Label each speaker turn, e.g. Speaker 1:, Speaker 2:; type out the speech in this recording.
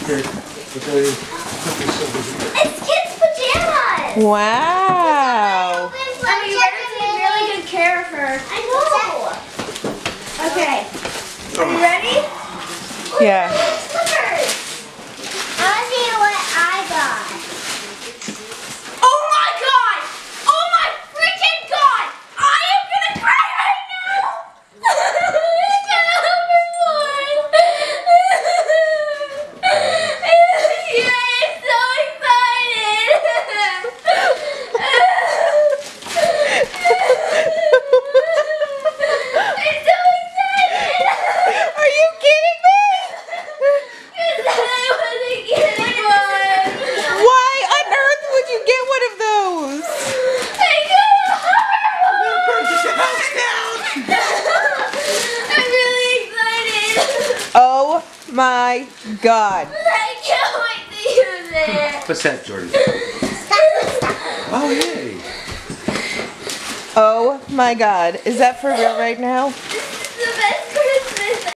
Speaker 1: It's kids' pajamas!
Speaker 2: Wow!
Speaker 1: I mean, you better take really good care of her. I know! Okay. Are you ready?
Speaker 2: Yeah.
Speaker 1: Slippers! I want to see what I got. Oh my god! Oh my freaking god! I am gonna cry right now!
Speaker 2: Oh my god.
Speaker 1: I can't wait to use it.
Speaker 3: What's that, Jordan? Oh, yay.
Speaker 2: Oh my god. Is that for real right now?